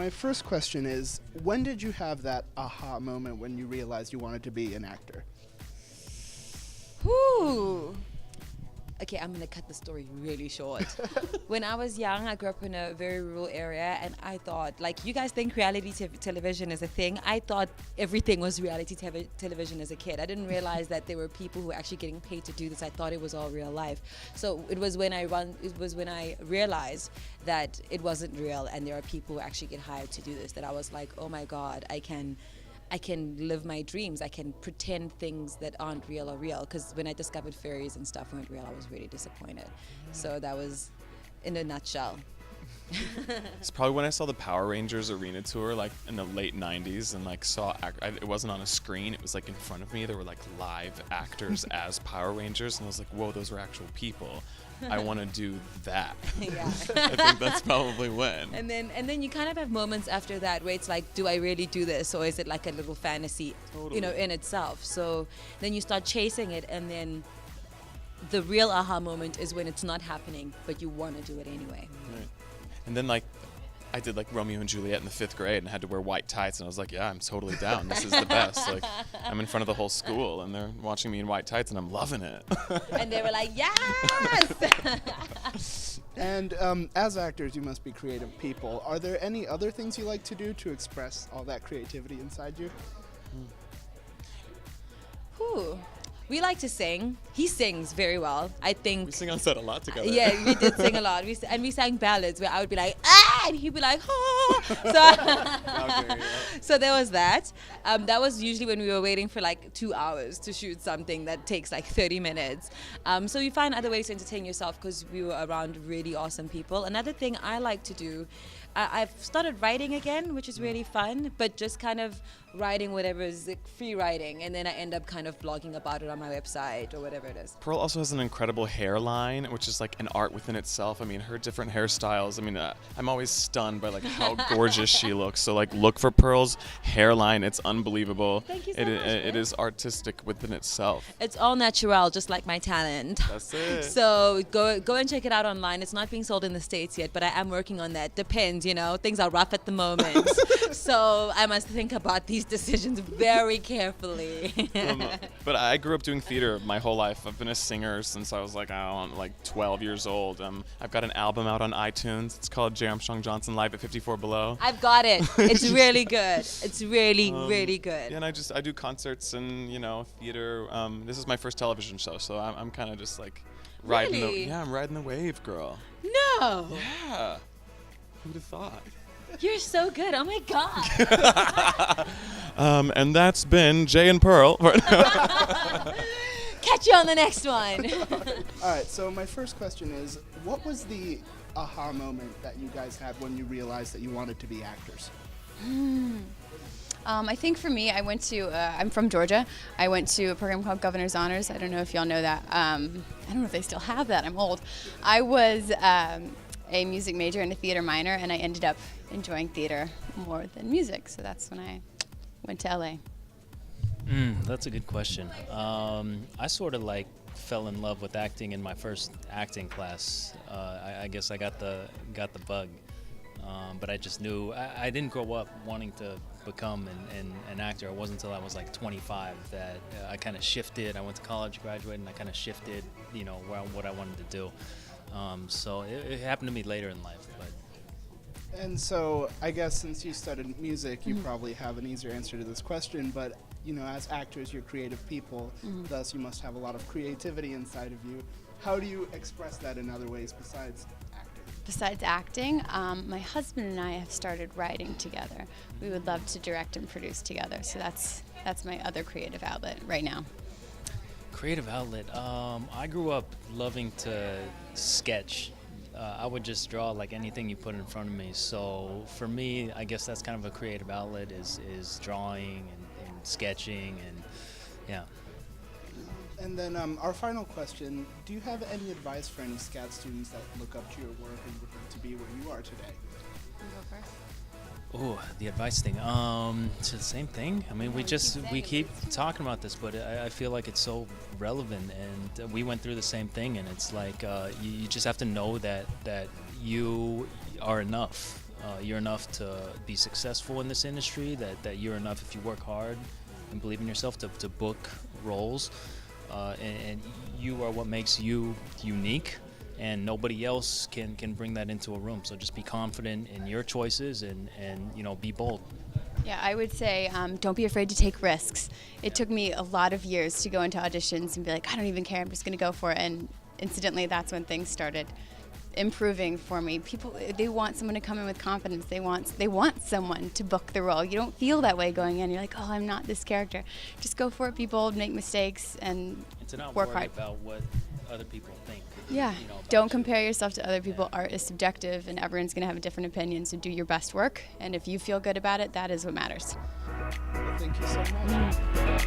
my first question is, when did you have that aha moment when you realized you wanted to be an actor? Whew. Okay, I'm gonna cut the story really short. When I was young, I grew up in a very rural area, and I thought, like, you guys think reality television is a thing. I thought everything was reality television as a kid. I didn't realize that there were people who were actually getting paid to do this. I thought it was all real life. So it was when I realized that it wasn't real, and there are people who actually get hired to do this, that I was like, oh my God, I can live my dreams. I can pretend things that aren't real or real. Because when I discovered fairies and stuff weren't real, I was really disappointed. So that was in a nutshell. It's probably when I saw the Power Rangers arena tour, like in the late 90s, and like it wasn't on a screen, it was like in front of me. There were like live actors as Power Rangers, and I was like, whoa, those are actual people. I want to do that. Yeah. I think that's probably when. And then you kind of have moments after that where it's like, do I really do this, or is it like a little fantasy, Totally. in itself? So then you start chasing it, and then the real aha moment is when it's not happening, but you want to do it anyway. Right. And then like I did like Romeo and Juliet in the 5th grade and had to wear white tights, and I was like, yeah, I'm totally down. This is the best. Like, I'm in front of the whole school and they're watching me in white tights and I'm loving it. And they were like, yes! And as actors, you must be creative people. Are there any other things you like to do to express all that creativity inside you? Whew. We like to sing. He sings very well. I think. We sing on set a lot together. Yeah, we did sing a lot. We sang ballads where I would be like, ah, and he'd be like, ah. So there was that. That was usually when we were waiting for like 2 hours to shoot something that takes like 30 minutes. So you find other ways to entertain yourself because we were around really awesome people. Another thing I like to do, I've started writing again, which is really fun, but just kind of writing whatever is like free writing, and then I end up kind of blogging about it on my website or whatever it is. Pearl also has an incredible hairline, which is like an art within itself. I mean, her different hairstyles. I mean, I'm always stunned by like how gorgeous she looks. So like, look for Pearl's hairline. It's unbelievable. Thank you so much. It is artistic within itself. It's all natural, just like my talent. That's it. So go and check it out online. It's not being sold in the States yet, but I am working on that. Depends, you know, things are rough at the moment. So I must think about these decisions very carefully. But I grew up doing theater my whole life. I've been a singer since I was like, 12 years old. I've got an album out on iTunes. It's called J. Armstrong Johnson Live at 54 Below. I've got it. It's really good. It's really, really good. Yeah, and I do concerts and, theater. This is my first television show, so I'm kind of just like Really? I'm riding the wave, girl. No. Yeah. Who'd have thought? You're so good. Oh my God. And that's been Jay and Pearl. Catch you on the next one. All right, so my first question is, what was the aha moment that you guys had when you realized that you wanted to be actors? I think for me, I went to, I'm from Georgia. I went to a program called Governor's Honors. I don't know if y'all know that. I don't know if they still have that. I'm old. I was a music major and a theater minor, and I ended up enjoying theater more than music. So that's when I went to LA. That's a good question. I sort of like fell in love with acting in my first acting class. I guess I got the bug, but I just knew I didn't grow up wanting to become an actor. It wasn't until I was like 25 that I kind of shifted. I went to college, graduated, and I kind of shifted, what I wanted to do. So it happened to me later in life, but. And so I guess since you studied music, you probably have an easier answer to this question, but as actors, you're creative people, thus you must have a lot of creativity inside of you. How do you express that in other ways besides acting? Besides acting, my husband and I have started writing together. We would love to direct and produce together, so that's my other creative outlet right now. Creative outlet. I grew up loving to sketch. I would just draw like anything you put in front of me. So for me, I guess that's kind of a creative outlet is drawing and sketching and yeah. And then our final question, do you have any advice for any SCAD students that look up to your work and would like to be where you are today? You go first. Oh, the advice thing. It's the same thing. I mean, we keep talking about this, but I feel like it's so relevant, and we went through the same thing, and it's like you just have to know that you are enough. you're enough to be successful in this industry, that you're enough if you work hard and believe in yourself to book roles, and you are what makes you unique, and nobody else can bring that into a room. So just be confident in your choices and be bold. Yeah, I would say don't be afraid to take risks. It took me a lot of years to go into auditions and be like, I don't even care, I'm just going to go for it. And incidentally, that's when things started improving for me. People, they want someone to come in with confidence. They want someone to book the role. You don't feel that way going in. You're like, oh, I'm not this character. Just go for it, be bold, make mistakes, and to not work worry hard. about what other people think. Yeah, About don't you. compare yourself to other people. Art is subjective, and everyone's going to have a different opinion, so do your best work. And if you feel good about it, that is what matters. Well, thank you so much.